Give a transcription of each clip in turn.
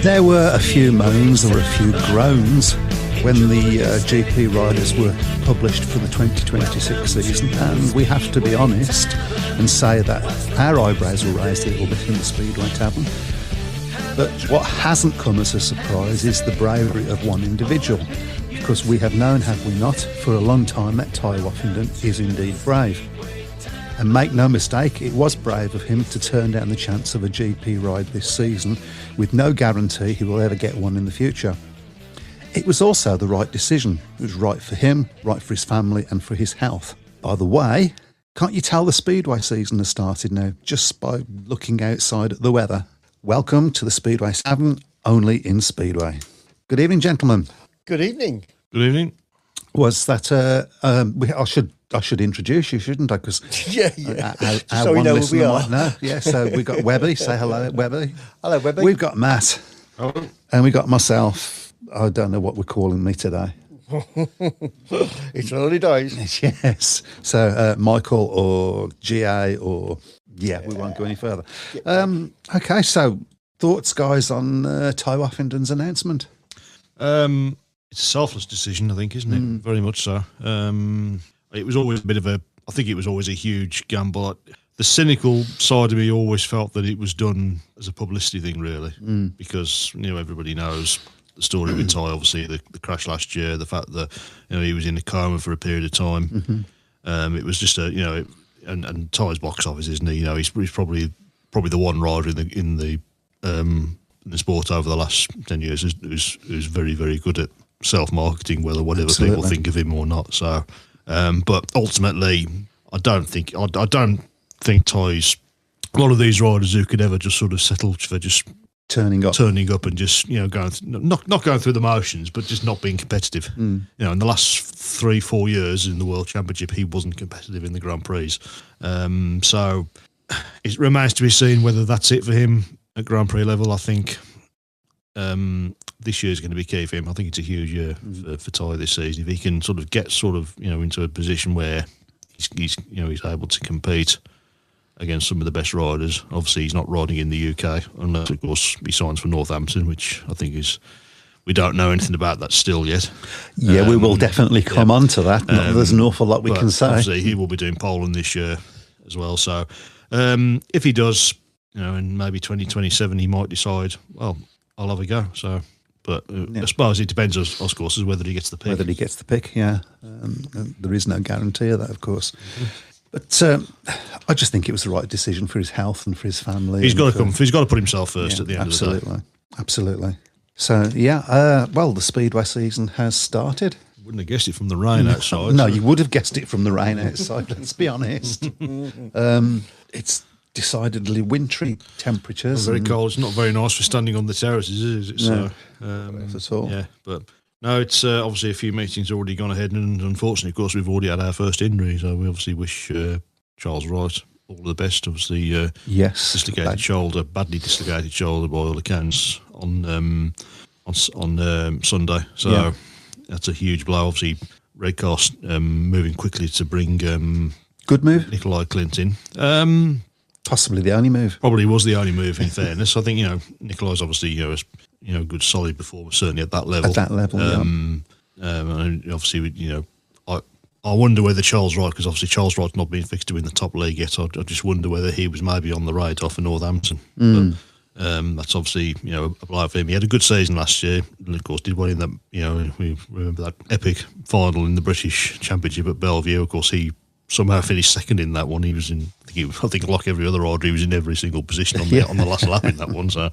There were a few moans or a few groans when the GP riders were published for the 2026 season, and we have to be honest and say that our eyebrows were raised a little bit in the Speedway Tavern. But what hasn't come as a surprise is the bravery of one individual, because we have known, have we not, for a long time that Ty Woffington is indeed brave. And make no mistake, it was brave of him to turn down the chance of a GP ride this season with no guarantee he will ever get one in the future. It was also the right decision. It was right for him, right for his family and for his health. By the way, can't you tell the Speedway season has started now just by looking outside at the weather? Welcome to the Speedway Tavern, only in Speedway. Good evening, gentlemen. Good evening. Good evening. Was that, I should introduce you, shouldn't I? Because Yeah. our So we one know who listener we are. might know. Yeah, so we've got Webby. Say hello, Webby. Hello, Webby. We've got Matt. Oh. And we got myself. I don't know what we're calling me today. It's early days. Yes. So Michael or GA or... Yeah, we won't go any further. Okay, so thoughts, guys, on Ty Woffington's announcement? It's a selfless decision, I think, isn't it? Very much so. It was always a bit of a... I think it was always a huge gamble. The cynical side of me always felt that it was done as a publicity thing, really, because, everybody knows the story with Ty, obviously, the crash last year, the fact that, he was in a coma for a period of time. It was just and Ty's box office, isn't he? He's probably the one rider in the sport over the last 10 years who's very, very good at self-marketing, whether whatever Absolutely. people think of him or not. So, but ultimately, I don't think Ty's one of these riders who could ever just sort of settle for just Turning up and just going not going through the motions, but just not being competitive. In the last 3-4 years in the World Championship, he wasn't competitive in the Grand Prix. So it remains to be seen whether that's it for him at Grand Prix level. I think this year is going to be key for him. I think it's a huge year for Ty this season. If he can sort of get into a position where he's able to compete against some of the best riders. Obviously, he's not riding in the UK, unless, of course, he signs for Northampton, which I think is... We don't know anything about that still yet. Yeah, we will definitely come on to that. There's an awful lot we can say. Obviously, he will be doing Poland this year as well. So if he does, in maybe 2027, he might decide, well, I'll have a go. So, but I suppose it depends, of course, as whether he gets the pick. Whether he gets the pick, yeah. There is no guarantee of that, of course. But I just think it was the right decision for his health and for his family. He's got to put himself first at the end of the day. Absolutely. So, the Speedway season has started. Wouldn't have guessed it from the rain outside. No, you would have guessed it from the rain outside, let's be honest. It's decidedly wintry temperatures. Very cold. It's not very nice for standing on the terraces, is it? No, not at all. Yeah, but... No, it's obviously a few meetings already gone ahead, and unfortunately, of course, we've already had our first injury. So we obviously wish Charles Wright all the best. Obviously, badly dislocated shoulder by all accounts on Sunday. So that's a huge blow. Obviously, Redcast moving quickly to bring good move, Nikolai Clint in. Possibly the only move. Probably was the only move. In fairness, I think Nikolai's obviously a good solid performer, certainly at that level. And obviously, I wonder whether Charles Wright, because obviously Charles Wright's not been fixed to win the top league yet. I just wonder whether he was maybe on the radar for Northampton. But that's obviously a blow for him. He had a good season last year, and of course did well in that. We remember that epic final in the British Championship at Bellevue. Of course, he somehow finished second in that one. He was in. I think like every other rider, he was in every single position on the last lap in that one. So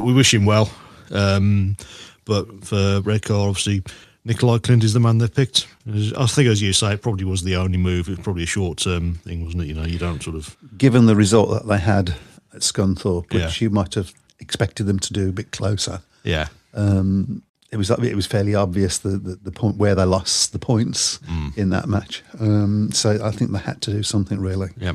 we wish him well. But for Redcar, obviously, Nikolai Clint is the man they've picked. I think, as you say, it probably was the only move. It was probably a short-term thing, wasn't it? You don't sort of... Given the result that they had at Scunthorpe, which you might have expected them to do a bit closer. Yeah. It was fairly obvious the point where they lost the points in that match. So I think they had to do something really. Yeah.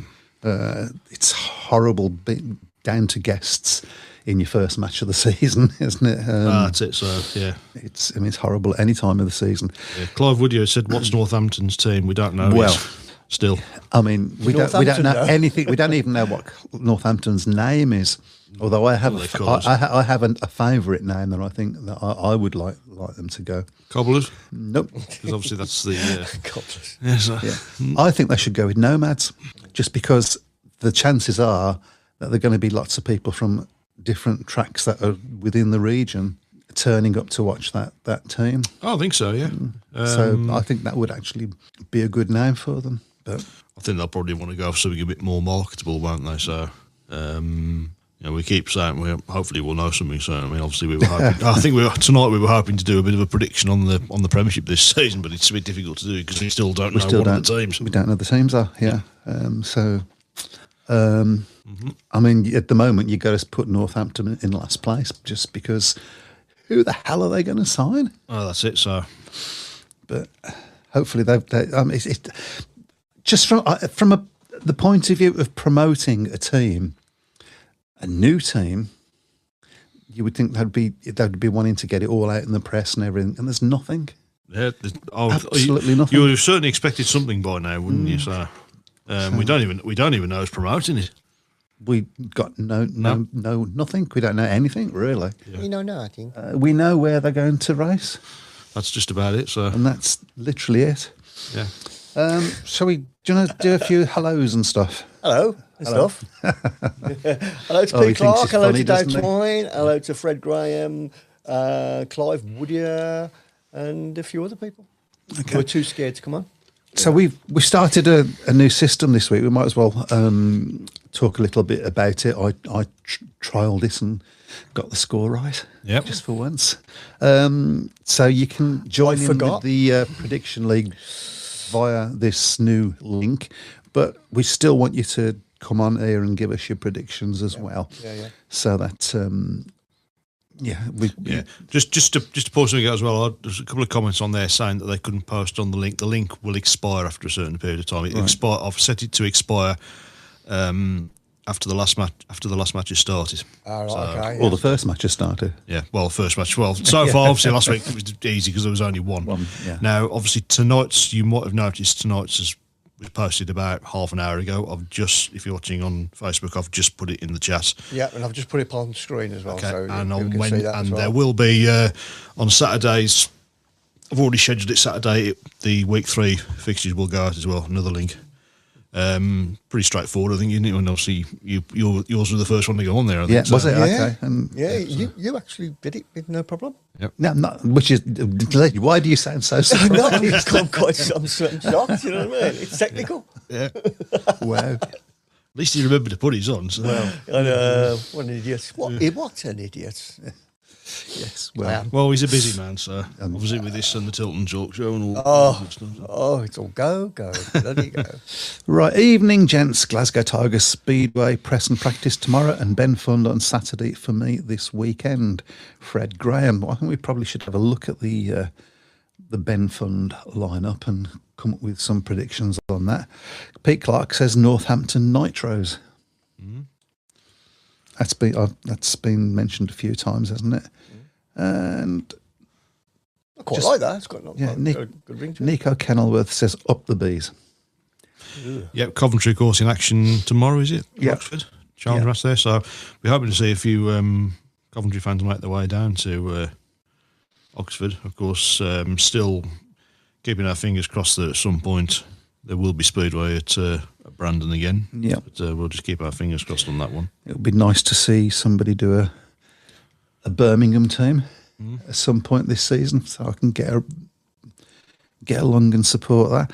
It's horrible being down to guests in your first match of the season, isn't it? That's it. So yeah, it's horrible at any time of the season. Yeah. Clive Woodyer said, "What's Northampton's team?" We don't know. Well, still, I mean, we don't know anything. We don't even know what Northampton's name is. Although I have, Well, they're colours. I have a favourite name that I think that I would like them to go. Cobblers? Nope. Because obviously that's the... Cobblers. yeah, so, Yeah. I think they should go with Nomads, just because the chances are that there are going to be lots of people from different tracks that are within the region turning up to watch that team. I think so, yeah. So I think that would actually be a good name for them. But I think they'll probably want to go for something a bit more marketable, won't they? So, we keep saying hopefully we'll know something soon. I mean, obviously we were hoping. I think tonight we were hoping to do a bit of a prediction on the Premiership this season, but it's a bit difficult to do because we still don't know one of the teams. We don't know the teams are. Yeah. I mean, at the moment you got to put Northampton in last place just because who the hell are they going to sign? Oh, that's it. So, but hopefully it's just from the point of view of promoting a new team, you would think they'd be wanting to get it all out in the press and everything, and there's nothing. Yeah, absolutely nothing. You would have certainly expected something by now, wouldn't you? So, we don't even know who's promoting it. We got no nothing. We don't know anything really. Yeah. We know nothing. We know where they're going to race. That's just about it. So, and that's literally it. Yeah. Shall we? Do you want to do a few hellos and stuff? Hello. Stuff. Hello to Pete Clark. Hello to Dave Twine. Hello to Fred Graham, Clive Woodier, and a few other people. Okay. Who are too scared to come on. So we started a new system this week. We might as well talk a little bit about it. I trialled this and got the score right. Yep. Just for once. So you can join in with the prediction league via this new link, but we still want you to come on here and give us your predictions as well. Yeah. So that Just to post something out as well. There's a couple of comments on there saying that they couldn't post on the link. The link will expire after a certain period of time. I've set it to expire after the last match. After the last match has started. Oh, right, okay. Well, the first match has started. Yeah. Well, first match. Well, so far, obviously, last week it was easy because there was only one. Yeah. Now, obviously, tonight's you might have noticed tonight's was posted about half an hour ago. If you're watching on Facebook, I've just put it in the chat. Yeah, and I've just put it on screen as well. Okay, so and there will be on Saturdays. I've already scheduled it Saturday. The week 3 fixtures will go out as well. Another link. Pretty straightforward, I think, isn't it? And obviously, yours were the first one to go on there. I think, was it? Yeah. Okay. You actually did it with no problem. Yep. No, which is why do you sound so surprised? No, I'm shocked. You know what I mean? It's technical. Yeah. Wow. At least he remembered to put his on. So. Well, what an idiot! What an idiot! Yes. Well, he's a busy man, so obviously with this and the Tilton Talk Show and all. Oh, it's all go. Bloody go. Right, evening, gents. Glasgow Tigers Speedway press and practice tomorrow, and Ben Fund on Saturday for me this weekend. Fred Graham. I think we probably should have a look at the Ben Fund lineup and come up with some predictions on that. Pete Clark says Northampton Nitros. That's been mentioned a few times, hasn't it? And I quite like that. It's got a good ring to it. Nico Kenilworth says up the bees. Yep, Coventry, of course, in action tomorrow, is it? Yeah. Oxford, Chelmsford there. So we're hoping to see a few Coventry fans make their way down to Oxford. Of course, still keeping our fingers crossed that at some point there will be Speedway at Brandon again. Yeah, but we'll just keep our fingers crossed on that one. It would be nice to see somebody do a Birmingham team at some point this season, so I can get along and support that.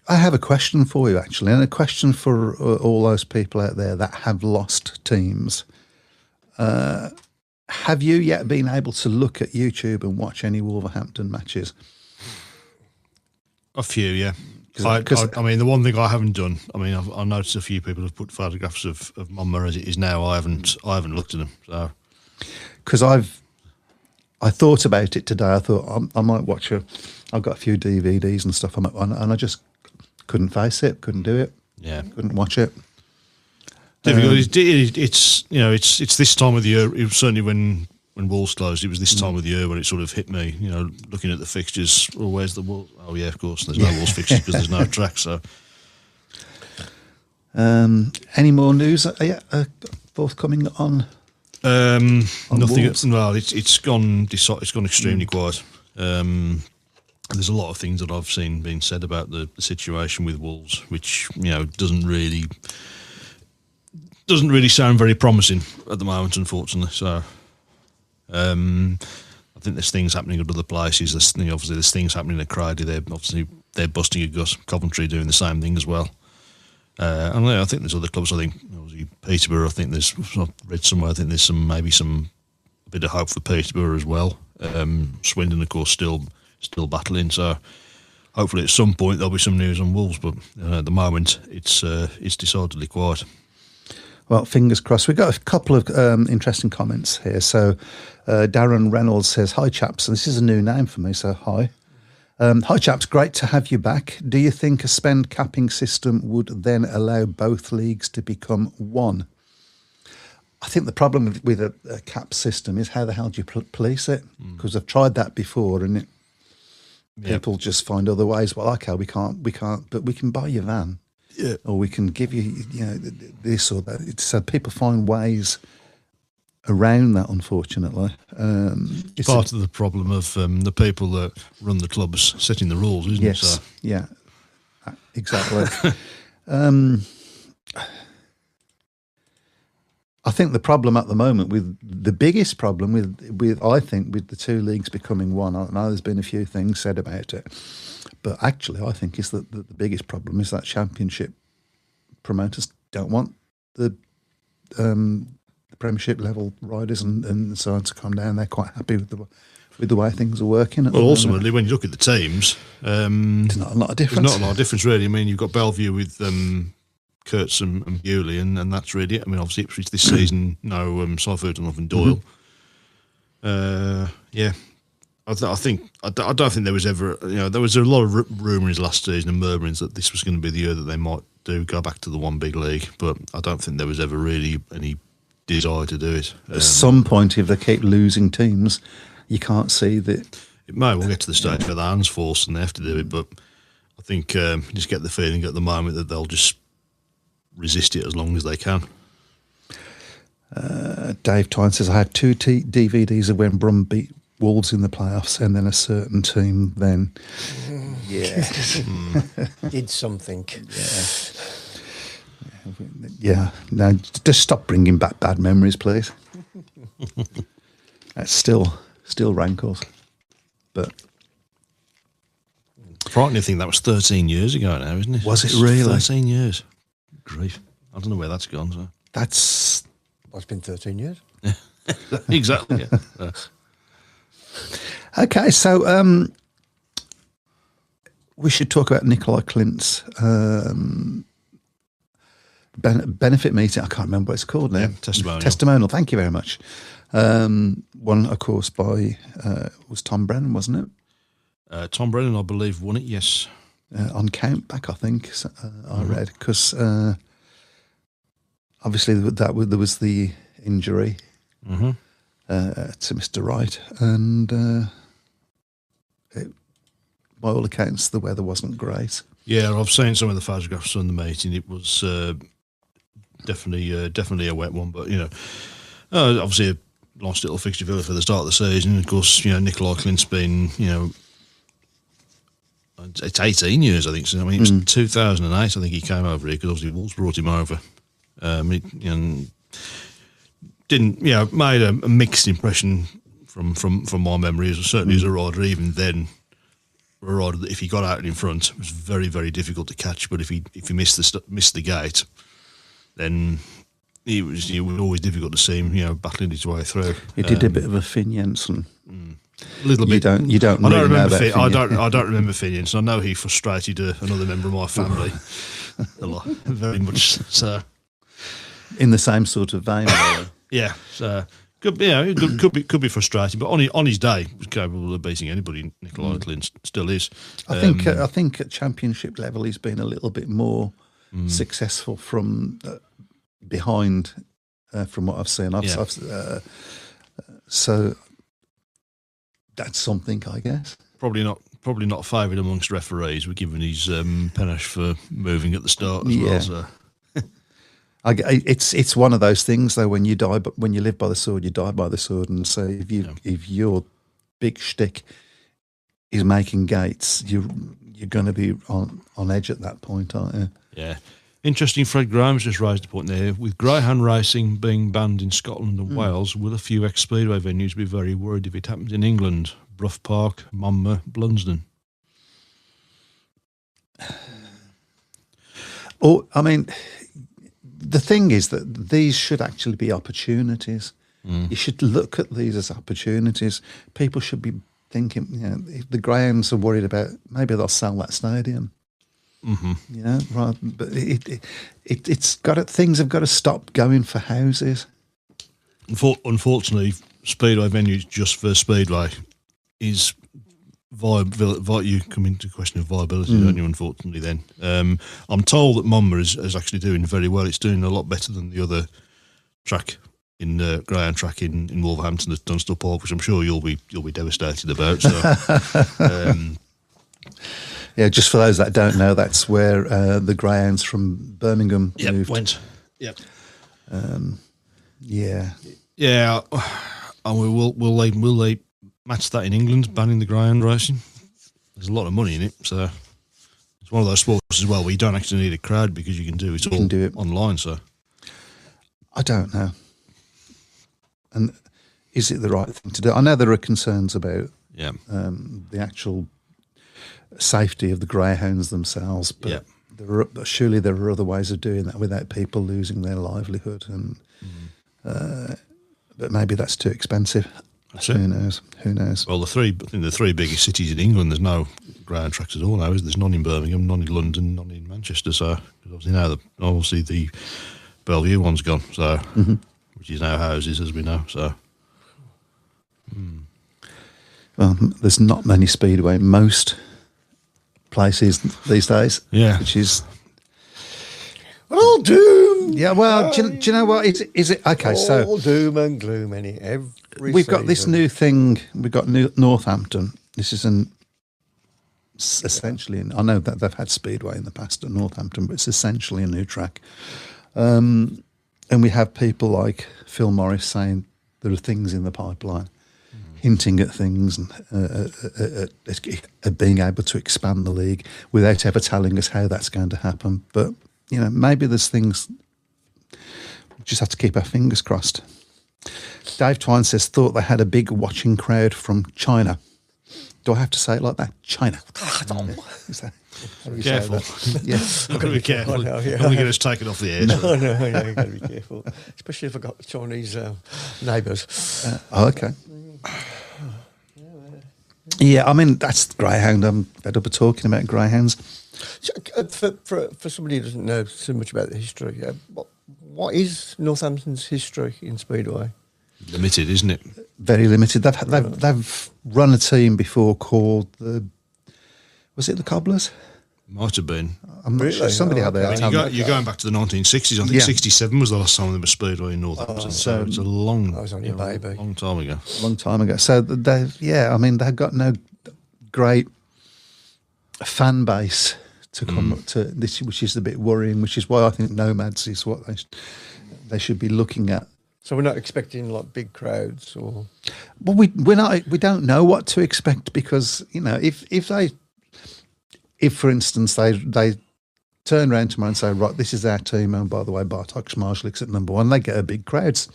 I have a question for you, actually, and a question for all those people out there that have lost teams. Have you yet been able to look at YouTube and watch any Wolverhampton matches? A few, yeah. I mean, the one thing I haven't done. I mean, I've noticed a few people have put photographs of Monmouth as it is now. I haven't looked at them. So, because I thought about it today. I thought I might watch I've got a few DVDs and stuff, and I just couldn't face it. Couldn't do it. Yeah, couldn't watch it. Difficult. It's this time of the year. It was certainly when Wolves closed, it was this time of the year when it sort of hit me. You know, looking at the fixtures. Well, where's the Wolves? Oh yeah, of course. There's no Wolves fixtures because there's no track. So, any more news? forthcoming on? Nothing. Wolves? Well, it's gone extremely quiet. There's a lot of things that I've seen being said about the situation with Wolves, which doesn't really sound very promising at the moment, unfortunately. So, I think there's things happening at other places. Obviously, there's things happening at Cradley. They're busting a gut. Coventry doing the same thing as well. And I think there's other clubs. I think obviously Peterborough. I've read somewhere. I think there's a bit of hope for Peterborough as well. Swindon, of course, still battling. So hopefully at some point there'll be some news on Wolves. But at the moment, it's decidedly quiet. Well, fingers crossed. We've got a couple of interesting comments here. So Darren Reynolds says, "Hi chaps," and this is a new name for me. So hi. Hi chaps, great to have you back. Do you think a spend capping system would then allow both leagues to become one? I think the problem with a cap system is how the hell do you police it? Because I've tried that before, and people just find other ways. Well, okay, we can't, but we can buy your van, or we can give you, this or that. So people find ways around that, unfortunately. It's part of the problem of the people that run the clubs setting the rules, isn't it? So. Yeah, exactly. I think the problem at the moment the biggest problem with the two leagues becoming one, I know there's been a few things said about it, but actually I think is that the biggest problem is that Championship promoters don't want the Premiership level riders and so on to come down. They're quite happy with the way things are working. Well, ultimately, when you look at the teams, there's not a lot of difference. There's not a lot of difference, really. I mean, you've got Bellevue with Kurtz and Bewley, and that's really it. I mean, obviously, Ipswich this season, no Seifert and Doyle. I don't think there was ever, there was a lot of rumours last season and murmurings that this was going to be the year that they might go back to the one big league, but I don't think there was ever really any desire to do it. At some point, if they keep losing teams, you can't see that. It may well get to the stage where the hands force and they have to do it, but I think you just get the feeling at the moment that they'll just resist it as long as they can. Dave Tyne says, I had two DVDs of when Brum beat Wolves in the playoffs and then a certain team then. Did something. Yeah. No, just stop bringing back bad memories, please. That's still rankles. But frightening thing, that was 13 years ago now, isn't it? Was it really? 13 years. Grief. I don't know where that's gone. So. That's... Well, it's been 13 years. Exactly, yeah. Okay, so we should talk about Nicola Clint's benefit meeting. I can't remember what it's called now. Yeah, testimonial. Thank you very much. One, of course, by was Tom Brennan, wasn't it? Tom Brennan, I believe, won it. Yes, on Countback, I think. I read because obviously there was the injury to Mr. Wright, and by all accounts, the weather wasn't great. Yeah, I've seen some of the photographs from the meeting. It was definitely a wet one, but obviously a nice little fixture for the start of the season. Of course, Nicola Clint's been, it's 18 years, I think. So, I mean, it was 2008. I think he came over here because obviously Wolves brought him over. And didn't, made a mixed impression from my memory. Certainly as a rider, even then. A rider that if he got out in front, it was very, very difficult to catch. But if he missed the gate, then it was always difficult to see him, battling his way through. He did a bit of a Finn Jensen. A little bit. You don't really know about Finn. I don't remember Finn Jensen. I know he frustrated another member of my family a lot, very much. So, in the same sort of vein. Yeah. So. Could be frustrating, but on his day, he was capable of beating anybody. Nicola Clint still is. I think at Championship level, he's been a little bit more successful from behind, from what I've seen. So that's something, I guess. Probably not favoured amongst referees. We're given his panache for moving at the start as well. So. It's one of those things though. When you die, but when you live by the sword, you die by the sword. And so if your big shtick is making gates, you're going to be on edge at that point, aren't you? Yeah. Interesting, Fred Graham's just raised a point there. With greyhound racing being banned in Scotland and Wales, will a few ex-Speedway venues be very worried if it happens in England? Brough Park, Monmouth, Blunsdon. Or, I mean, the thing is that these should actually be opportunities. You should look at these as opportunities. People should be thinking, if the greyhounds are worried about, maybe they'll sell that stadium. Right, but it's got to, things have got to stop going for houses. Unfortunately, Speedway venues just for Speedway is you come into question of viability, don't you? Unfortunately, then I'm told that Monmouth is actually doing very well. It's doing a lot better than the other track in greyhound track in Wolverhampton at Dunstall Park, which I'm sure you'll be devastated about. So. Yeah, just for those that don't know, that's where the greyhounds from Birmingham moved. Went. Yep. Yeah. Yeah. And will they match that in England, banning the greyhound racing? There's a lot of money in it, so it's one of those sports as well where you don't actually need a crowd because you can do it online. So I don't know. And is it the right thing to do? I know there are concerns about the actual safety of the greyhounds themselves, but surely there are other ways of doing that without people losing their livelihood. And but maybe that's too expensive. Who knows? Well, I think the three biggest cities in England, there's no greyhound tracks at all now. There's none in Birmingham, none in London, none in Manchester. So obviously the Bellevue one's gone. So which is now houses, as we know. So. Well, there's not many Speedway. Most places these days, which is all doom. Yeah, well, do you know what? Is it okay? All so doom and gloom. We've got this new thing. We've got Northampton. This is essentially. I know that they've had Speedway in the past at Northampton, but it's essentially a new track. And we have people like Phil Morris saying there are things in the pipeline. Hinting at things and at being able to expand the league without ever telling us how that's going to happen. But, maybe there's things, we just have to keep our fingers crossed. Dave Twine says, thought they had a big watching crowd from China. Do I have to say it like that? China. Careful. Yes. I've got to be careful. I'm going to get us taken off the air. No, you've got to be careful. Especially if I've got Chinese neighbours. Okay. Yeah, I mean, that's greyhound. I'm fed up of talking about greyhounds. For somebody who doesn't know so much about the history, what is Northampton's history in Speedway? Limited, isn't it? Very limited. They've run a team before called was it the Cobblers? Might have been. I'm not sure. Somebody had that. You're going back to the 1960s. I think 67 was the last time there was Speedway in Northampton. So it's a long. I was only a baby. Long time ago. Long time ago. So they've got no great fan base to come up to this, which is a bit worrying. Which is why I think Nomads is what they should be looking at. So we're not expecting like big crowds, or well, we're not. We don't know what to expect because if for instance they turn around tomorrow and say, right, this is our team, and by the way, Bartosz Marshallik's at number one, they get a big crowds,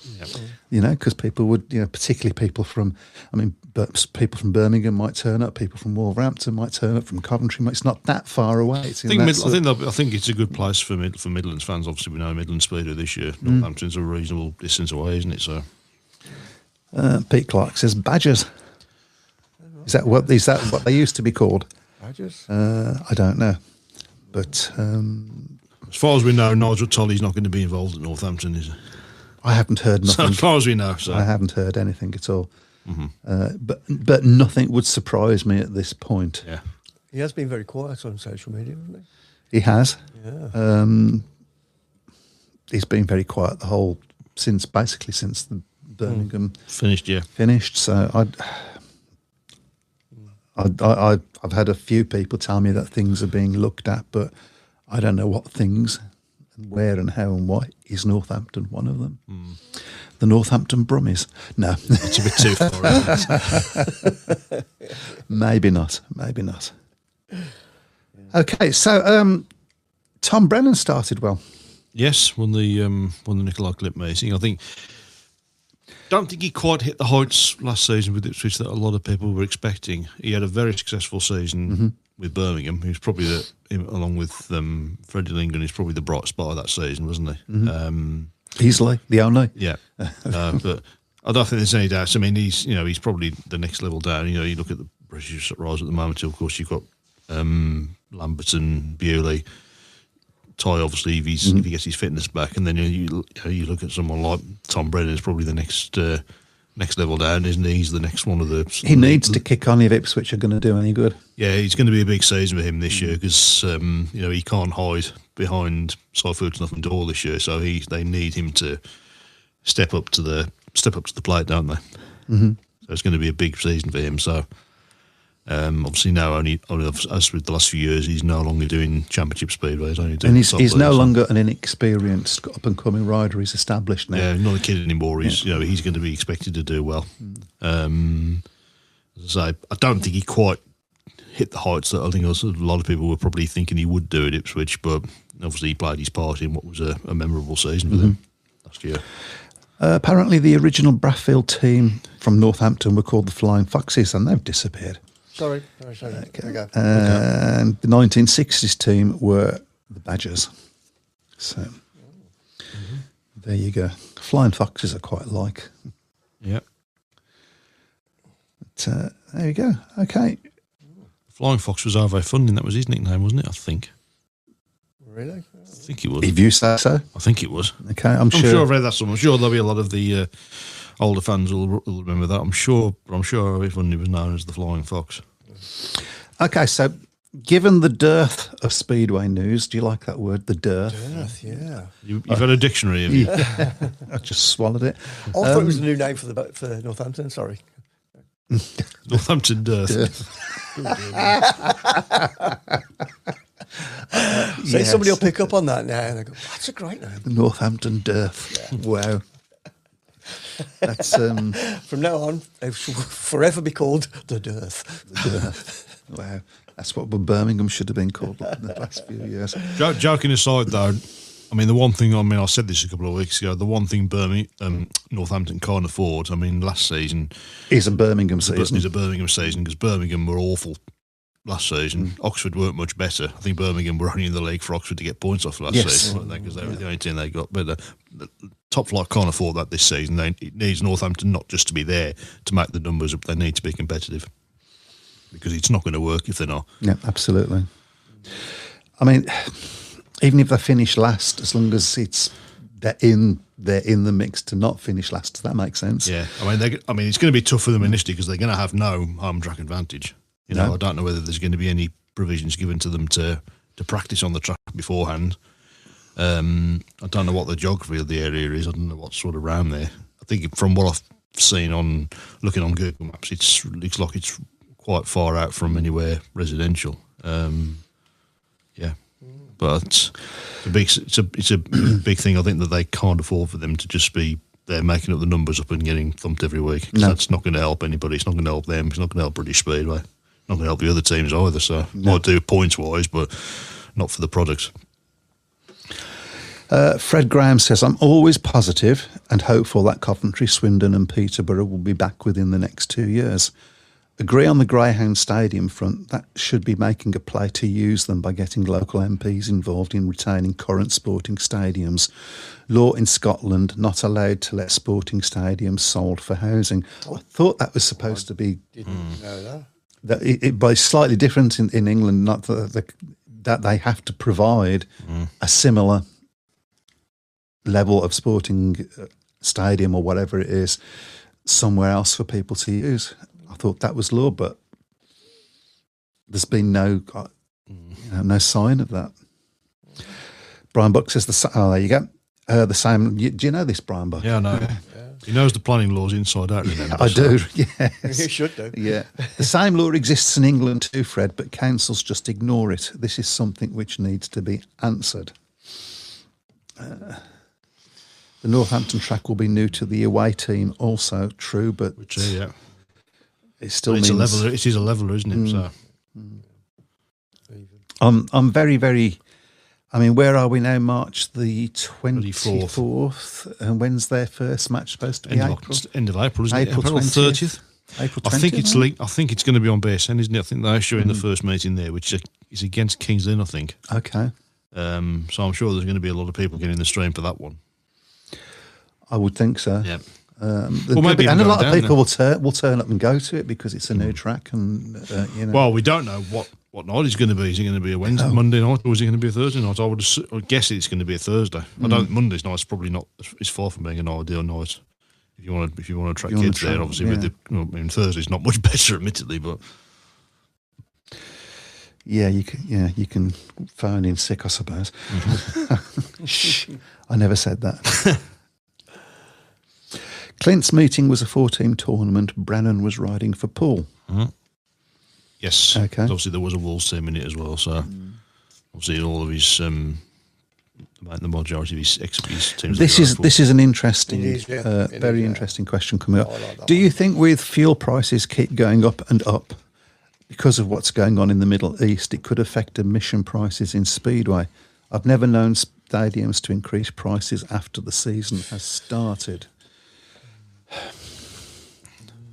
because people would, particularly people from Birmingham might turn up, people from Wolverhampton might turn up, from Coventry, it's not that far away. I think it's a good place for Midlands fans. Obviously, we know Midlands Speedway this year. Northampton's a reasonable distance away, isn't it? So, Pete Clark says Badgers. Is that what they used to be called? Badgers? I don't know. But as far as we know, Nigel Tolley's not going to be involved at Northampton, is he? I haven't heard nothing. So as far as we know, I haven't heard anything at all. But nothing would surprise me at this point. Yeah, he has been very quiet on social media, hasn't he? He has. Yeah. He's been very quiet since the Birmingham finished. So I've had a few people tell me that things are being looked at, but I don't know what things And where and how and why is Northampton one of them? The Northampton Brummies? No. It's a bit too far out. Maybe not. Okay, so Tom Brennan started well. Yes, won the Nicolai Clip meeting. Don't think he quite hit the heights last season with Ipswich that a lot of people were expecting. He had a very successful season with Birmingham. He was probably along with Freddie Lingard, he's probably the bright spot of that season, wasn't he? Easily, the only. Yeah, but I don't think there's any doubt. I mean, he's probably the next level down. You look at the British rise at the moment. Of course, you've got Lambert and Bewley. Ty, obviously, if he gets his fitness back, and then you look at someone like Tom Brennan, is probably the next level down, isn't he? He's the next one of the. He needs to kick on if Ipswich are going to do any good. Yeah, it's going to be a big season for him this year because he can't hide behind Seifert and Door this year, so they need him to step up to the plate, don't they? So it's going to be a big season for him. So. Obviously now only as with the last few years, he's no longer doing championship speedway. He's no longer an inexperienced up and coming rider. He's established now. Yeah, not a kid anymore. He's he's going to be expected to do well. As I say, I don't think he quite hit the heights that I think a lot of people were probably thinking he would do at Ipswich, but obviously he played his part in what was a memorable season for them last year. Apparently the original Bradfield team from Northampton were called the Flying Foxes, and they've disappeared. Sorry. Okay. And the 1960s team were the Badgers. So there you go. Flying Foxes are quite like. Yeah. But, there you go. Okay. Flying Fox was Harvey Funding. That was his nickname, wasn't it? I think. Really? I think it was. If you say so. I think it was. Okay, I'm sure I've read that somewhere. I'm sure there'll be a lot of the older fans will remember that. I'm sure Harvey Funding was known as the Flying Fox. Okay, so given the dearth of Speedway news, do you like that word, the dearth? Dearth, yeah. You've had a dictionary, have you? Yeah. I just swallowed it. I thought it was a new name for Northampton, sorry. Northampton Dearth. So somebody will pick up on that now and they go, that's a great name. Northampton Dearth. Yeah. Wow. That's from now on, they shall forever be called the Dearth. The Dearth. Wow. That's what Birmingham should have been called in the last few years. Joking aside, though, I mean, the one thing, I said this a couple of weeks ago, the one thing Northampton can't afford, last season... Is a Birmingham season. Is a Birmingham season, because Birmingham were awful last season. Oxford weren't much better. I think Birmingham were only in the league for Oxford to get points off last season, because they were the only team they got. But the top flight can't afford that this season. It needs Northampton not just to be there to make the numbers up, they need to be competitive, because it's not going to work if they're not. Yeah, absolutely. I mean, even if they finish last, as long as they're in the mix to not finish last, does that make sense? Yeah, it's going to be tough for them initially because they're going to have no home track advantage. I don't know whether there's going to be any provisions given to them to practice on the track beforehand. I don't know what the geography of the area is. I don't know what's sort of around there. I think from what I've seen looking on Google Maps, it looks like it's quite far out from anywhere residential. Yeah, but it's a big thing. I think that they can't afford for them to just be there making up the numbers up and getting thumped every week. No. That's not going to help anybody. It's not going to help them. It's not going to help British Speedway. Not going to help the other teams either. So might do points wise, but not for the products. Fred Graham says, I'm always positive and hopeful that Coventry, Swindon and Peterborough will be back within the next 2 years. Agree on the Greyhound Stadium front. That should be making a play to use them by getting local MPs involved in retaining current sporting stadiums. Law in Scotland not allowed to let sporting stadiums sold for housing. I thought that was supposed to be... Didn't know that. But it's slightly different in England, not that they have to provide a similar level of sporting stadium or whatever it is somewhere else for people to use. I thought that was law, but there's been no sign of that. Brian Buck says, there you go. The same. Do you know this, Brian Buck? Yeah, I know. He knows the planning laws inside out. Remember, I do, yes. He should do. Yeah. The same law exists in England too, Fred, but councils just ignore it. This is something which needs to be answered. The Northampton track will be new to the away team, also true, but it still means... It is a leveler, isn't it? So. I'm very, very... I mean, where are we now? March the 24th. And when's their first match supposed to be? End of April, isn't April it? April 30th. April 20th? I think it's going to be on BSN, isn't it? I think they're showing the first meeting there, which is against Kings Lynn, I think. Okay. So I'm sure there's going to be a lot of people getting the stream for that one. I would think so. Yeah. And a lot of people will turn up and go to it because it's a new track, and Well, we don't know what night it's going to be. Is it going to be a Wednesday, Monday night, or is it going to be a Thursday night? I would guess it's going to be a Thursday. I don't think Monday's night's probably not. It's far from being an ideal night if you want to attract kids there. Obviously, Thursday's not much better, admittedly, but. Yeah, you can phone in sick, I suppose. Shh, I never said that. Clint's meeting was a 4-team tournament. Brennan was riding for Poole. Yes. Okay. Obviously, there was a Wolves team in it as well. So, obviously, all of his, the majority of his teams. This is an interesting, very interesting question coming up. Do you think with fuel prices keep going up and up because of what's going on in the Middle East, it could affect admission prices in Speedway? I've never known stadiums to increase prices after the season has started.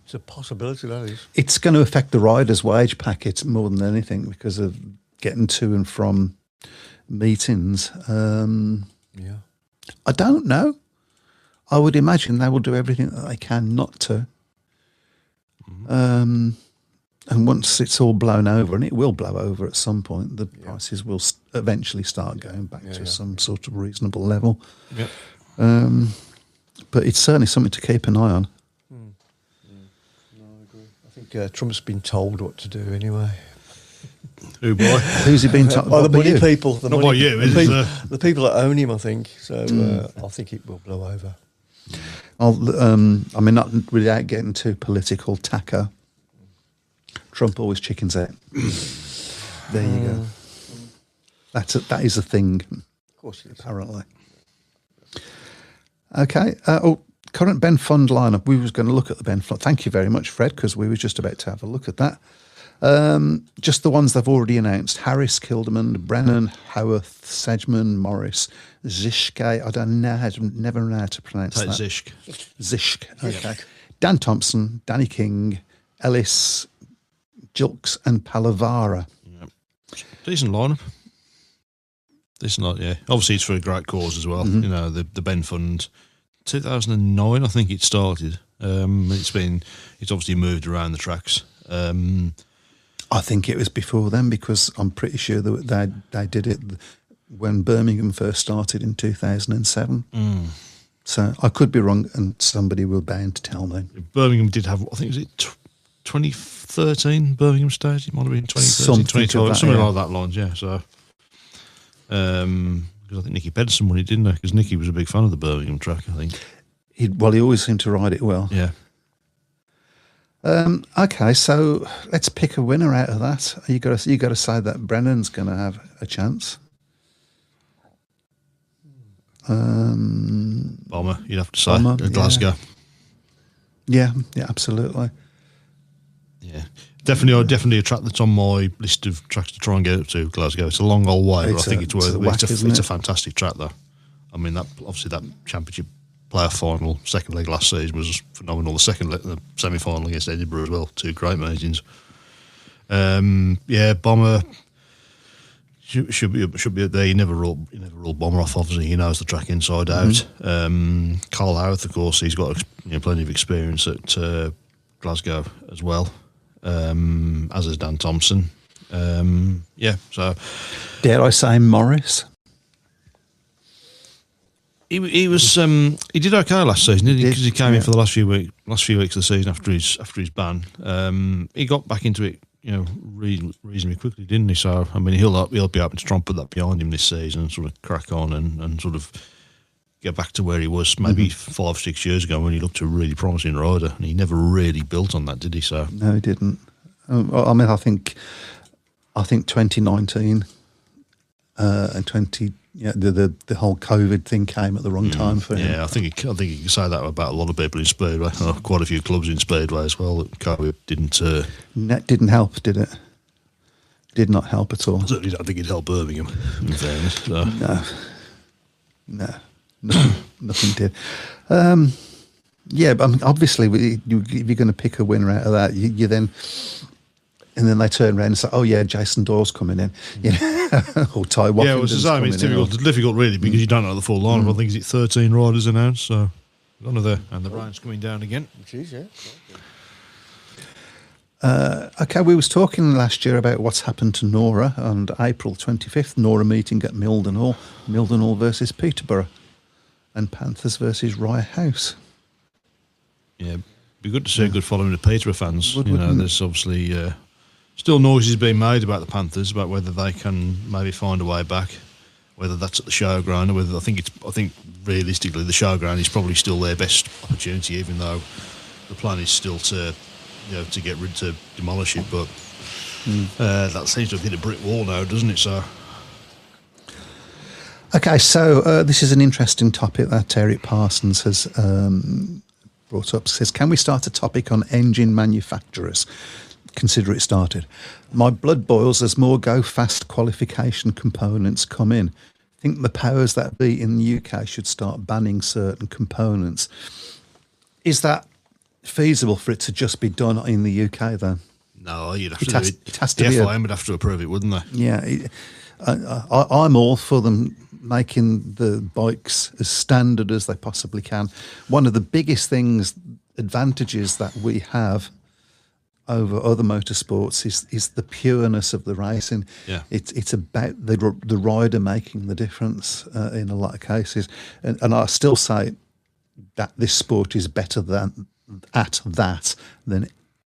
It's a possibility, that is. It's going to affect the riders' wage packets more than anything because of getting to and from meetings. I don't know. I would imagine they will do everything that they can not to. And once it's all blown over, and it will blow over at some point, the prices will eventually start going back to some sort of reasonable level. Yep. But it's certainly something to keep an eye on. No, I agree. I think Trump's been told what to do anyway. Who, boy? Who's he been told? The money people. Not by you, is it? The people that own him, I think. So I think it will blow over. I mean, not without getting too political, Tacker. Trump always chickens out. There you go. That is a thing. Of course it is. Apparently. Okay. Current Ben Fund lineup. We was going to look at the Ben Fund. Thank you very much, Fred, because we were just about to have a look at that. Just the ones they've already announced: Harris, Kilderman, Brennan, Howarth, Sedgman, Morris, Zishke. I don't know never know how to pronounce that. Zishk. Okay. Dan Thompson, Danny King, Ellis, Julks, and Palavara. Yep. Decent lineup. Yeah. Obviously, it's for a great cause as well. You know, the Ben Fund, 2009, I think it started. It's obviously moved around the tracks. I think it was before then, because I'm pretty sure that they did it when Birmingham first started in 2007. So I could be wrong, and somebody will be bound to tell me. Birmingham did have, I think, was it 2013 Birmingham stage? It might have been 2013, 2012, something like that lines, yeah. So, because I think Nicky Pedersen won it, didn't he? Because Nicky was a big fan of the Birmingham track, I think. He always seemed to ride it well. Yeah. Okay, so let's pick a winner out of that. You got to say that Brennan's going to have a chance. Bomber, you'd have to say. Glasgow. Yeah, absolutely. Yeah, definitely a track that's on my list of tracks to try and get up to. Glasgow. It's a long old way, but I think it's worth it. It's a fantastic track, though. I mean, that championship player final, second leg last season was phenomenal. The second leg, the semi-final against Edinburgh as well, two great meetings. Bomber should be up there. You never rule Bomber off. Obviously, he knows the track inside out. Carl Howarth, of course, he's got plenty of experience at Glasgow as well, as is Dan Thompson. So dare I say Morris? He did okay last season, didn't he? Because he came in for the last few weeks of the season after his ban. He got back into it, reasonably quickly, didn't he? So I mean, he'll be able to try and put that behind him this season and sort of crack on and sort of get back to where he was maybe 5-6 years ago when he looked a really promising rider, and he never really built on that, did he? So no, he didn't. I mean, I think 2019 and Yeah, the whole COVID thing came at the wrong time for him. Yeah, I think you can say that about a lot of people in Speedway. Quite a few clubs in Speedway as well. That COVID didn't help, did it? Did not help at all. I certainly don't think it helped Birmingham, in fairness. So. No, nothing did. Yeah, but I mean, obviously, if you're going to pick a winner out of that, you then. And then they turn around and say, "Oh yeah, Jason Doyle's coming in," or Ty Watkins. Yeah, it's difficult really because you don't know the full lineup. I think it's 13 riders announced, so none of the Brown's coming down again. Jeez, yeah. Okay, we was talking last year about what's happened to Nora on April 25th. Nora meeting at Mildenhall versus Peterborough, and Panthers versus Rye House. Yeah, be good to see a good following of Peterborough fans. There's obviously. Still noises being made about the Panthers, about whether they can maybe find a way back, whether that's at the showground or whether I think realistically the showground is probably still their best opportunity, even though the plan is still to demolish it. But that seems to have hit a brick wall now, doesn't it? So. Okay, so this is an interesting topic that Eric Parsons has brought up. Says, can we start a topic on engine manufacturers? Consider it started. My blood boils as more go-fast qualification components come in. I think the powers that be in the UK should start banning certain components. Is that feasible for it to just be done in the UK, though? No, you'd have to do it. It has to the be FIM would have to approve it, wouldn't they? Yeah. I'm all for them making the bikes as standard as they possibly can. One of the biggest advantages that we have over other motorsports is the pureness of the racing. Yeah. It's about the rider making the difference in a lot of cases, and I still say that this sport is better than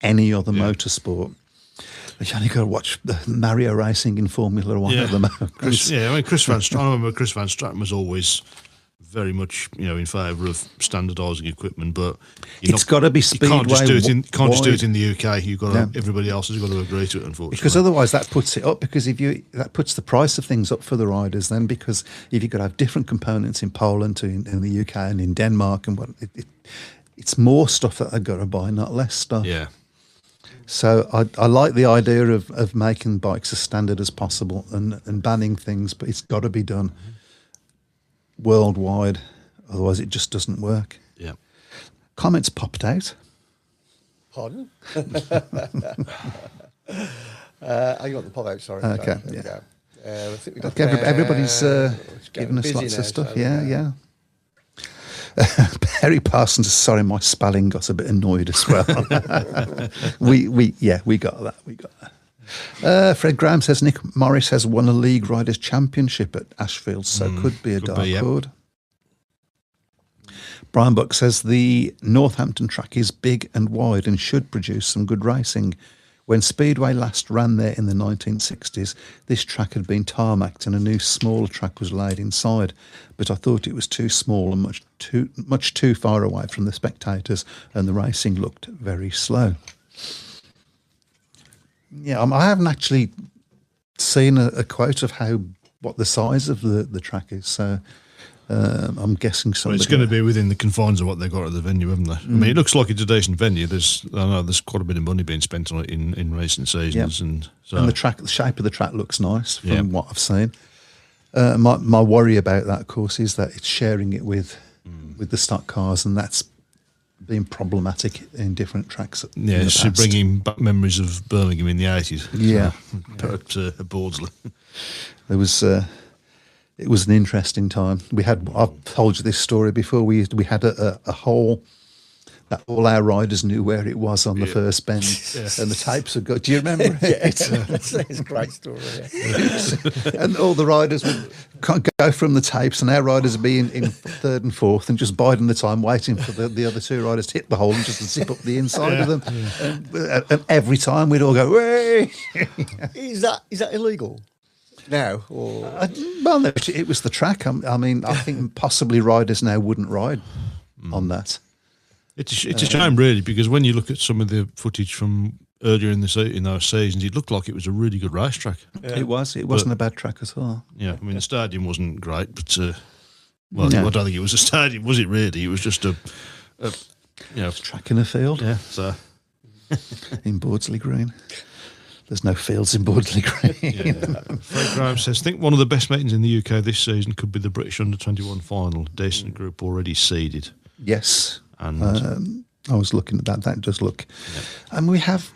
any other motorsport. You only got to watch the Mario racing in Formula One at the moment. Chris Van Straten. I remember Chris Van Straten was always very much, in favour of standardising equipment, but it's got to be Speedway. You can't just do it in the UK. You've got to, everybody else has got to agree to it, unfortunately. Because otherwise, that puts it up. Because that puts the price of things up for the riders. Then, because if you've got to have different components in Poland to in the UK and in Denmark, and it's more stuff that they've got to buy, not less stuff. Yeah. So I like the idea of making bikes as standard as possible and banning things, but it's got to be done worldwide, otherwise it just doesn't work. Yeah. Comments popped out. Pardon? I got the pop out. Sorry. Okay. So, yeah. I think we got everybody's giving us lots of stuff. Yeah. Perry Parsons. Sorry, my spelling got a bit annoyed as well. we got that. Fred Graham says Nick Morris has won a League Riders Championship at Ashfield, so could be a dark horse. Brian Buck says the Northampton track is big and wide and should produce some good racing. When Speedway last ran there in the 1960s, this track had been tarmacked and a new smaller track was laid inside, but I thought it was too small and much too far away from the spectators, and the racing looked very slow. Yeah, I haven't actually seen a quote of what the size of the track is, so I'm guessing something. Well, it's going to be within the confines of what they've got at the venue, haven't they? I mean, it looks like it's a decent venue. I know there's quite a bit of money being spent on it in recent seasons, and the shape of the track looks nice from what I've seen. My worry about that, of course, is that it's sharing it with the stock cars, and that's been problematic in different tracks. Yeah, so bringing back memories of Birmingham in the 80s. Yeah, at Bordsley. There was. It was an interesting time. I've told you this story before. We had a hole that all our riders knew where it was on the first bend, and the tapes had got. Do you remember it? It's a great story. Yeah. And all the riders would go from the tapes, and our riders would be in third and fourth, and just biding the time, waiting for the other two riders to hit the hole and just zip up the inside of them. Yeah. And every time we'd all go, "Way!" Is that illegal? Now, or well, no, it was the track. I mean, I think possibly riders now wouldn't ride on that. It's a shame, really, because when you look at some of the footage from earlier in those seasons, it looked like it was a really good racetrack. Yeah. It was. It wasn't a bad track at all. Yeah, I mean the stadium wasn't great, but I don't think it was a stadium, was it? Really, it was just a track in a field. Yeah, so in Bordsley Green. There's no fields in Bordsley Green. Yeah. Fred Graham says, think one of the best meetings in the UK this season could be the British Under-21 final. Decent group already seeded. Yes. And I was looking at that. That does look. Yeah. And we have.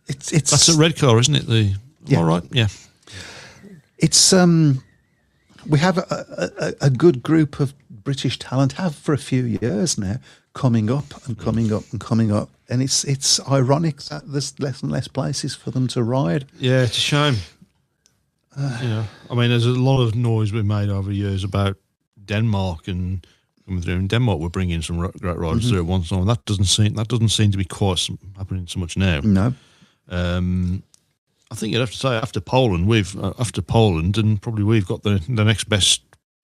It's that's a red car, isn't it? All right. Yeah. It's we have a good group of British talent. Have for a few years now, coming up and coming up and coming up. And it's ironic that there's less and less places for them to ride. Yeah, it's a shame. I mean, there's a lot of noise been made over years about Denmark and coming through. In Denmark, we're bringing some great riders through at one time. That doesn't seem to be quite happening so much now. No. I think you'd have to say after Poland, and probably we've got the next best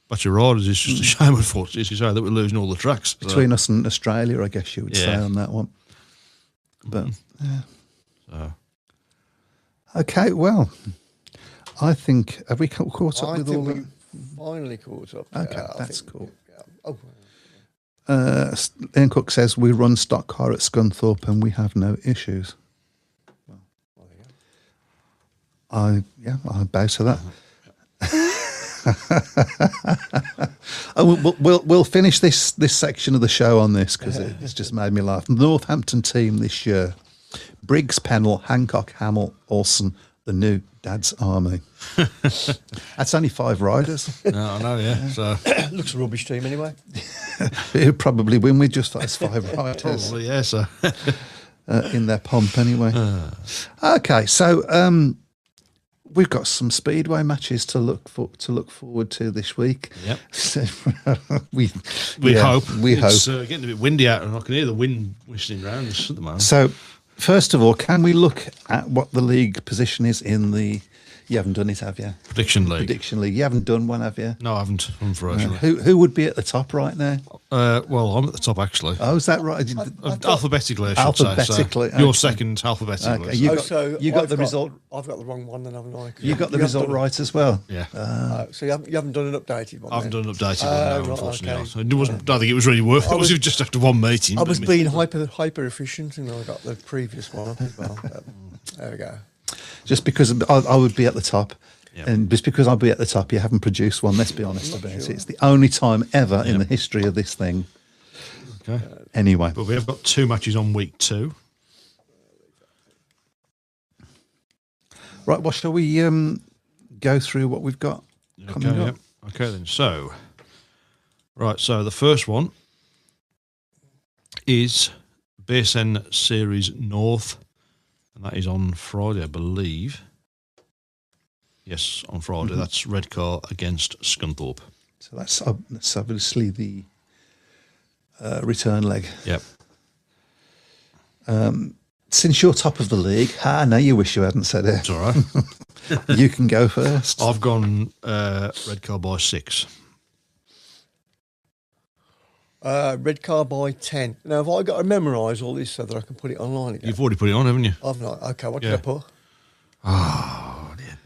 batch of riders. It's just a shame, unfortunately, to say that we're losing all the tracks between us and Australia. I guess you would say on that one. But okay, well, I think have we caught up with all the? Finally caught up. Okay, that's cool. Ian Cook says we run stock car at Scunthorpe and we have no issues. Well, I bow to that. We'll finish this section of the show on this because it's just made me laugh. The Northampton team this year: Briggs, Pennell, Hancock, Hamill, Olsen, the new Dad's Army. That's only 5 riders. No, I know, yeah. So looks a rubbish team anyway. He'll probably win with just those 5 riders. Probably, yeah. So in their pomp anyway. Okay, so. We've got some speedway matches to look forward to this week. Yep. So, we hope. It's getting a bit windy out, and I can hear the wind whistling around us at the moment. So, first of all, can we look at what the league position is in the? You haven't done it, have you? Prediction League. You haven't done one, have you? No, I haven't, unfortunately. Who would be at the top right now? Well, I'm at the top, actually. Oh, is that right? Alphabetically, I should say. Alphabetically. So you're second alphabetically. Okay. You got the result. I've got the wrong one, then, haven't I? You got the result right as well. Yeah. So you haven't done an updated one. I haven't done an updated one, no, unfortunately. Okay. It wasn't. I don't think it was really worth it. It was just after one meeting. I was being hyper efficient, and I got the previous one up as well. There we go. Just because I would be at the top. Yep. And just because I'll be at the top, you haven't produced one. Let's be honest about it. It's the only time ever in the history of this thing. Okay. Anyway. But we have got 2 matches on week 2. Right, well, shall we go through what we've got coming up? Okay, then. So the first one is BSN Series North, and that is on Friday, I believe. Yes, on Friday. That's red car against Scunthorpe. So that's obviously the return leg. Yep. Since you're top of the league, no, you wish you hadn't said it. It's all right. You can go first. I've gone red car by 6. Red car by 10. Now, have I got to memorise all this so that I can put it online again? You've already put it on, haven't you? I've not. Okay, what did I put? Oh, dear.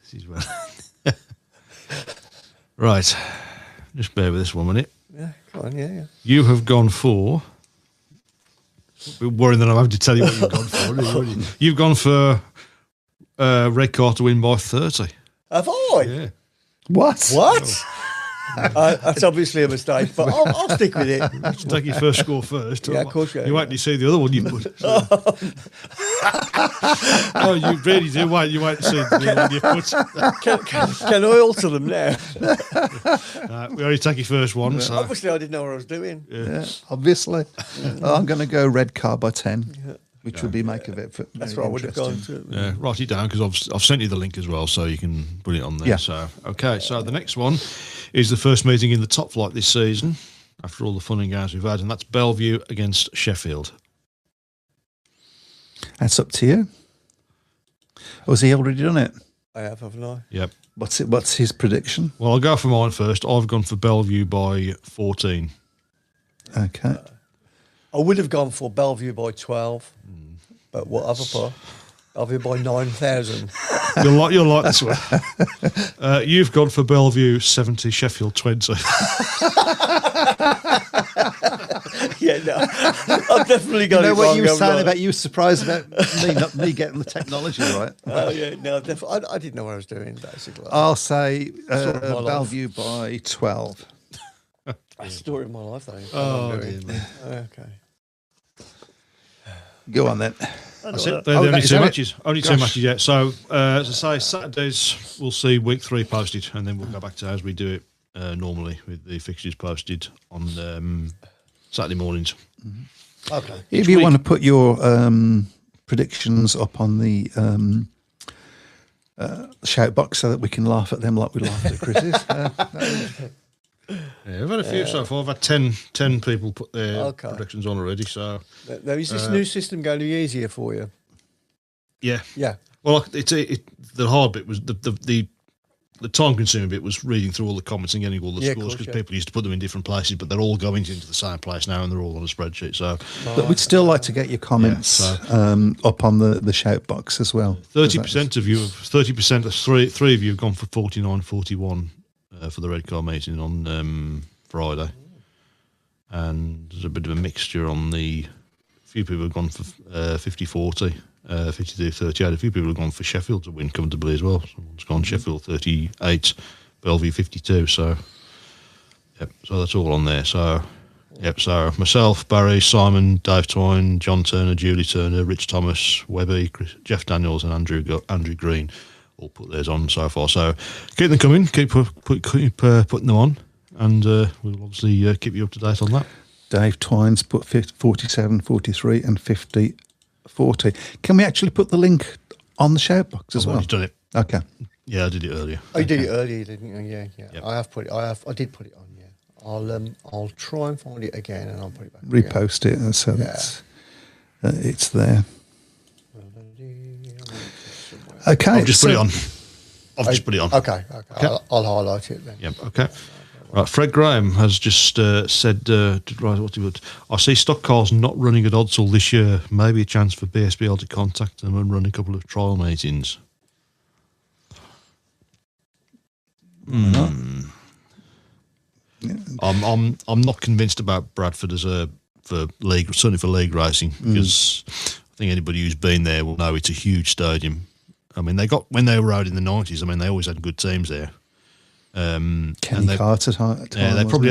This is well. Right. Just bear with this 1 minute. Yeah, come on, yeah. You have gone for... worrying that I'm having to tell you what you've gone for. You've gone for red car to win by 30. Have I? Yeah. What? What? That's obviously a mistake, but I'll stick with it. Take your first score first. Yeah, of course you You wait till you see the other one you put. So. No, you really do wait. You wait to see the other one you put. Can I alter them now? We already take your first one. So. Obviously, I didn't know what I was doing. Yeah, obviously. I'm going to go red car by 10. Which would be make of it. That's what I would have gone to. Yeah, write it down because I've sent you the link as well, so you can put it on there. Yeah. So so the next one is the first meeting in the top flight this season, after all the fun and games we've had, and that's Bellevue against Sheffield. That's up to you. Oh, has he already done it? I have, haven't I? Yep. What's his prediction? Well, I'll go for mine first. I've gone for Bellevue by 14. Okay. I would have gone for Bellevue by 12. But what have I put? I'll be by 9,000. You'll like this one. You've gone for Bellevue 70, Sheffield 20. Yeah, no. I've definitely got it wrong. What you were saying about you were surprised about me getting the technology right. Oh, yeah, no, I didn't know what I was doing, basically. I'll say Bellevue by 12. That's the story of my life, that is. Oh, dear me. Okay. Go on then. That's it. They're the only two matches. Only two matches yet. So, as I say, Saturdays we'll see week 3 posted, and then we'll go back to as we do it normally with the fixtures posted on Saturday mornings. Mm-hmm. Okay. If you want to put your predictions up on the shout box so that we can laugh at them like we laughed at Chris's. Yeah, I've had a few so far. I've had 10 people put their predictions on already. So, now, is this new system going to be easier for you? Yeah, yeah. Well, the hard bit was the time-consuming bit was reading through all the comments and getting all the scores because people used to put them in different places, but they're all going into the same place now and they're all on a spreadsheet. So, but we'd still like to get your comments up on the shout box as well. 30% of you, 30% of three of you have gone for 49-41. For the red car meeting on Friday, and there's a bit of a mixture on a few people have gone for 50-40, 52-38. A few people have gone for Sheffield to win comfortably as well. Someone's gone Sheffield 38, Bellevue 52. So, so that's all on there. So, so myself, Barry, Simon, Dave Twine, John Turner, Julie Turner, Rich Thomas, Webby, Jeff Daniels, and Andrew Green. All put theirs on so far. So keep them coming, keep putting them on, and we'll obviously keep you up to date on that. Dave Twine's put 47, 43 and 50, 40. Can we actually put the link on the shout box as well? You've done it. Okay. Yeah, I did it earlier. Oh, you did it earlier, didn't you? Yeah. Yep. I did put it on, yeah. I'll try and find it again and I'll put it back. Repost it so it's there. Okay, I've just put it on. Just put it on. Okay. I'll highlight it then. Yep. Okay. Right. Fred Graham has just said, I see stock cars not running at Odsall this year. Maybe a chance for BSBL to contact them and run a couple of trial meetings. Yeah. I'm not convinced about Bradford as for league, certainly for league racing, because I think anybody who's been there will know it's a huge stadium. I mean, when they were out in the 90s, I mean, they always had good teams there. Kenny Carter time. Yeah, they probably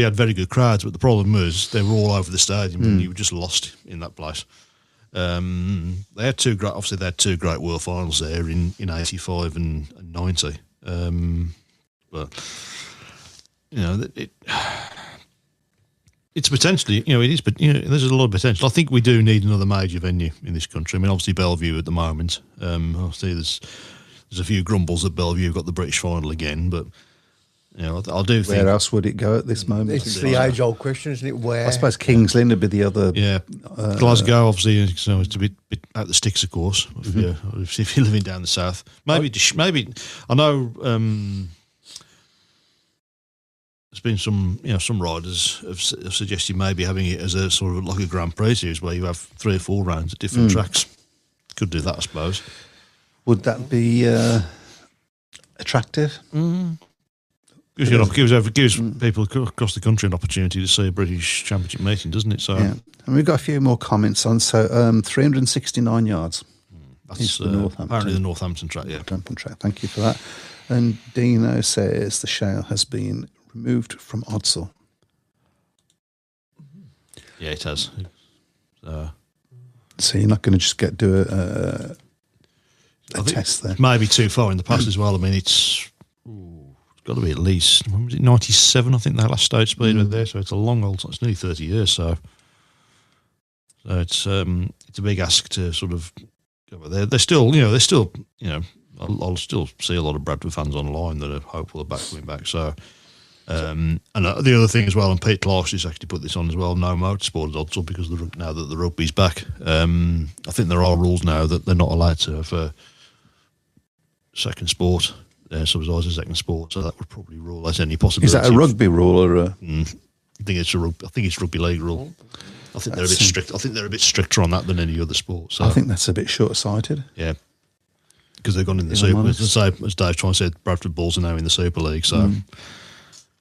had very good crowds, but the problem was they were all over the stadium and you were just lost in that place. They had two great world finals there in 85 and 90. But it's potentially, it is, but there's a lot of potential. I think we do need another major venue in this country. I mean, obviously Bellevue at the moment. Obviously there's a few grumbles that Bellevue got the British final again, but I do think. Where else would it go at this moment? It's the age-old question, isn't it? Where? I suppose Kings Lynn would be the other. Yeah, Glasgow obviously it's a bit out the sticks, of course. If you're living down the south, maybe I know. There's been some riders have suggested maybe having it as a sort of like a Grand Prix series where you have 3 or 4 rounds at different tracks. Could do that, I suppose. Would that be attractive? Gives people across the country an opportunity to see a British Championship meeting, doesn't it? So, and we've got a few more comments on. So, 369 yards. That's apparently the Northampton track. Yeah, Northampton track. Thank you for that. And Dino says the show has been removed from Odsall. Yeah, it has. So you're not going to just do a test there? Maybe too far in the past as well. I mean, it's got to be at least 97. I think they last stage speed went there. So it's a long old. It's nearly 30 years. So it's a big ask to sort of go there. They're still. I'll still see a lot of Bradford fans online that are hopeful of coming back. So. And the other thing as well, and Pete Clark has actually put this on as well, no motorsport at Odsall because now that the rugby's back. I think there are rules now that they're not allowed to have a second sport, subsidised a second sport, so that would probably rule out any possibility. Is that a rugby rule or a? I think it's rugby league rule. I think they're a bit strict. I think they're a bit stricter on that than any other sport. So I think that's a bit short-sighted. Yeah, because they've gone in the Super. As Dave trying to say, Bradford Bulls are now in the Super League. So,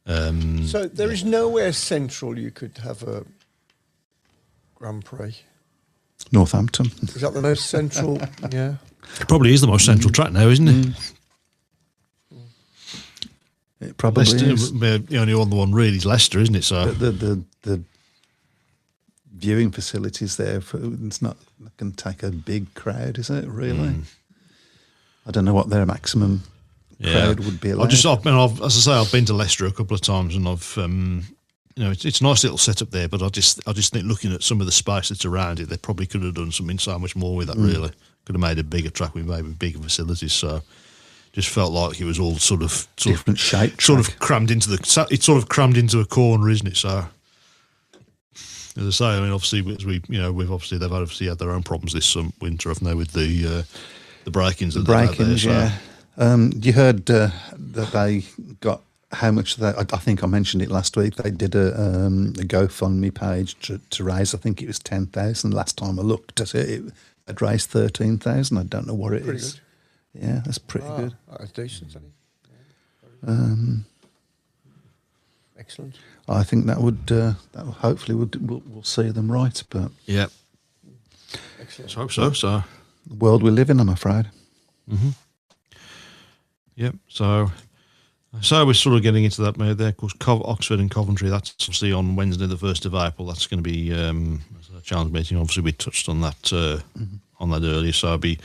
so there is nowhere central you could have a Grand Prix. Northampton. Is that the most central? Yeah, it probably is the most central track now, isn't it? It probably is. The only one really is Leicester, isn't it? So the viewing facilities there, it's not going to take a big crowd, is it, really? I don't know what their maximum crowd would be allowed. As I say, I've been to Leicester a couple of times, and I've, it's a nice little setup there. But I just think looking at some of the space that's around it, they probably could have done something so much more with that. Really, could have made a bigger track with maybe bigger facilities. So, just felt like it was all sort of different shape, sort of crammed into it's sort of crammed into a corner, isn't it? So. As I say, I mean, obviously, they've obviously had their own problems this winter, haven't they, with the break-ins? The break-ins, yeah. You heard that they got how much I think I mentioned it last week. They did a GoFundMe page to raise. I think it was 10,000. Last time I looked at it, it had raised 13,000. I don't know what it is. Good. Yeah, that's pretty good. That's decent, isn't it? Excellent. I think that hopefully we'll see them right, but yeah, excellent. I hope so. So the world we live in, I'm afraid. Yep. So we're sort of getting into that mode there. Of course, Oxford and Coventry. That's obviously on Wednesday, the 1st of April. That's going to be a challenge meeting. Obviously, we touched on that earlier. So it'd be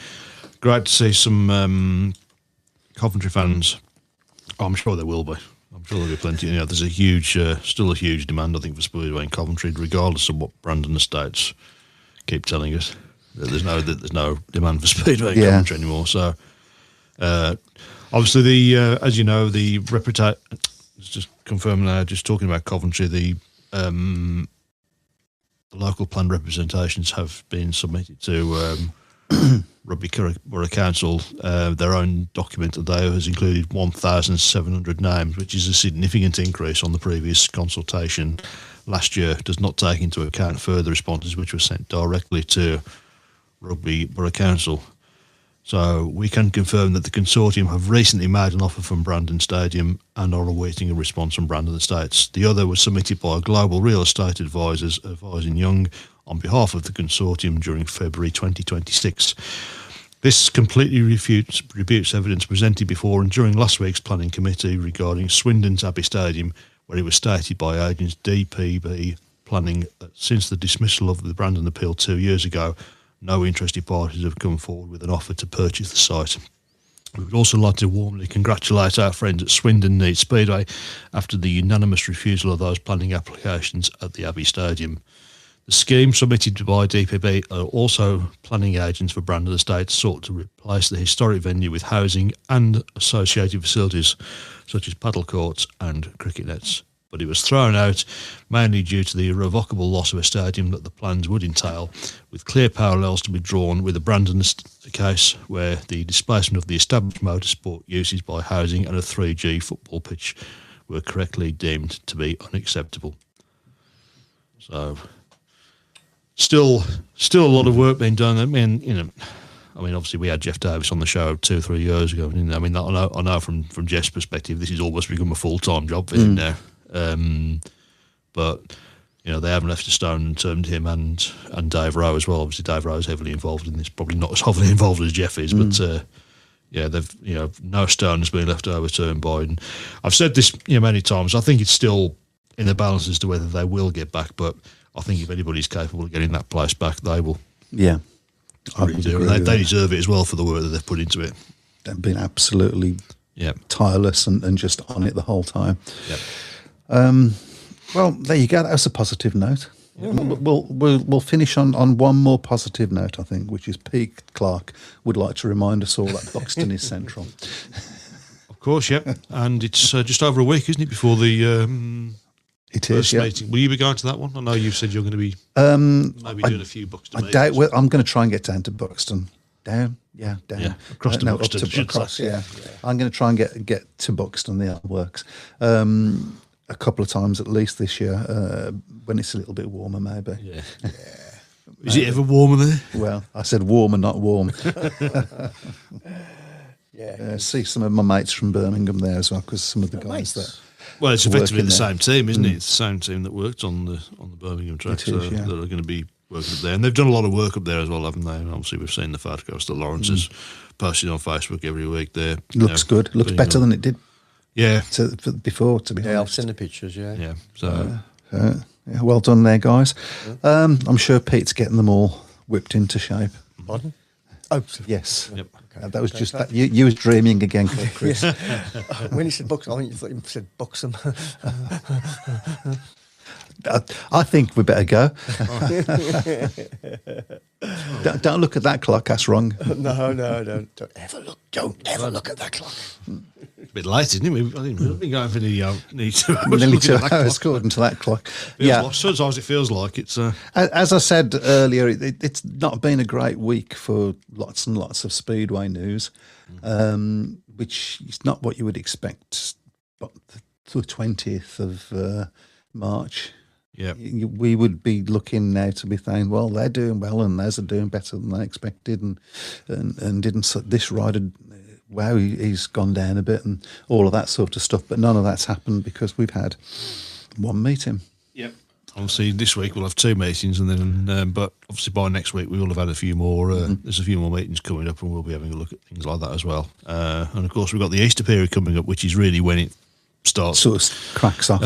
great to see some Coventry fans. I'm sure there will be. I'm sure there'll be plenty. There's still a huge demand, I think, for Speedway in Coventry, regardless of what Brandon Estates keep telling us. There's no demand for Speedway in Coventry anymore. So, obviously, as you know, the reputation. Just confirming now, just talking about Coventry, the local planned representations have been submitted to Rugby Borough Council. Their own document today has included 1,700 names, which is a significant increase on the previous consultation last year. It does not take into account further responses which were sent directly to Rugby Borough Council. So we can confirm that the consortium have recently made an offer from Brandon Stadium and are awaiting a response from Brandon Estates. The other was submitted by Global Real Estate Advisors advising Young on behalf of the consortium during February 2026. This completely rebutes evidence presented before and during last week's planning committee regarding Swindon's Abbey Stadium, where it was stated by agents DPB Planning that since the dismissal of the Brandon appeal 2 years ago, no interested parties have come forward with an offer to purchase the site. We would also like to warmly congratulate our friends at Swindon Neat Speedway after the unanimous refusal of those planning applications at the Abbey Stadium. The scheme submitted by DPB are also planning agents for Brandon Estates sought to replace the historic venue with housing and associated facilities such as paddle courts and cricket nets. But it was thrown out mainly due to the irrevocable loss of a stadium that the plans would entail, with clear parallels to be drawn with the Brandon case where the displacement of the established motorsport uses by housing and a 3G football pitch were correctly deemed to be unacceptable. So, still a lot of work being done. I mean, obviously we had Jeff Davis on the show 2 or 3 years ago. I mean, I know from Jeff's perspective, this has almost become a full-time job for him now. But they haven't left a stone unturned, him and Dave Rowe as well. Obviously, Dave Rowe is heavily involved in this, probably not as heavily involved as Jeff is, but they've no stone has been left overturned by. And I've said this many times. I think it's still in the balance as to whether they will get back, but I think if anybody's capable of getting that place back, they will. Yeah, I really do. They deserve it as well for the work that they've put into it. They've been absolutely tireless and just on it the whole time. Yeah. Well, there you go. That was a positive note. We'll finish on one more positive note, I think, which is Pete Clark would like to remind us all that Buxton is central. Of course, yeah. And it's just over a week, isn't it, before the it is, yeah. Meeting. Will you be going to that one? I know you've said you're going to be maybe doing a few Buxton meetings. I'm going to try and get down to Buxton. Down. Across to Buxton. Across, yeah. I'm going to try and get to Buxton, the works. a couple of times at least this year when it's a little bit warmer, maybe. Yeah. Is it ever warmer there? Well, I said warmer, not warm. See some of my mates from Birmingham there as well, because some of the guys that. Well, it's effectively the same team, isn't it? It's the same team that worked on the Birmingham track, that are going to be working up there, and they've done a lot of work up there as well, haven't they? And obviously, we've seen the photographs that Lawrence is posting on Facebook every week. There looks good. Looks better than it did. Yeah, before, to be honest. I've seen the pictures. Yeah. So, well done there, guys. I'm sure Pete's getting them all whipped into shape. Pardon? Oh, yes. Yep. Okay. That was just that. You was dreaming again, Chris. When he said buxom, I thought he said buxom. I think we better go. Don't look at that clock. That's wrong. No, don't ever look. Don't ever look at that clock. a bit late, isn't it? We've been going for nearly 2 hours. Nearly 2 hours according to that clock. Sometimes it feels like it's. As I said earlier, it's not been a great week for lots and lots of Speedway news, which is not what you would expect. But the 20th of March. Yeah, we would be looking now to be saying, well, they're doing well and theirs are doing better than they expected, and didn't this rider, wow, he's gone down a bit and all of that sort of stuff. But none of that's happened because we've had one meeting. Yep. Obviously, this week we'll have 2 meetings, and then, but obviously by next week we will have had a few more. There's a few more meetings coming up, and we'll be having a look at things like that as well. And of course, we've got the Easter period coming up, which is really when it starts. Sort of cracks off,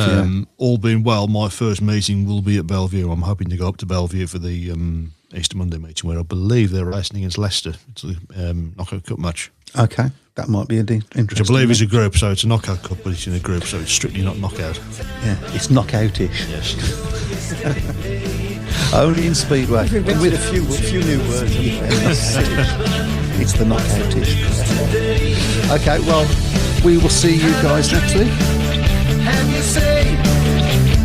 All being well, my first meeting will be at Bellevue. I'm hoping to go up to Bellevue for the Easter Monday meeting, where I believe they're racing against Leicester. It's a knockout cup match. Okay, that might be interesting. Which I believe is a group, so it's a knockout cup, but it's in a group, so it's strictly not knockout. Yeah, it's knockoutish. Yes. Only in Speedway. With a few new words. It's the knockoutish. Okay, well, we will see you guys next week. And you say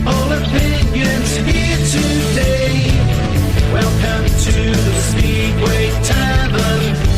all opinions here today. Welcome to the Speedway Tavern.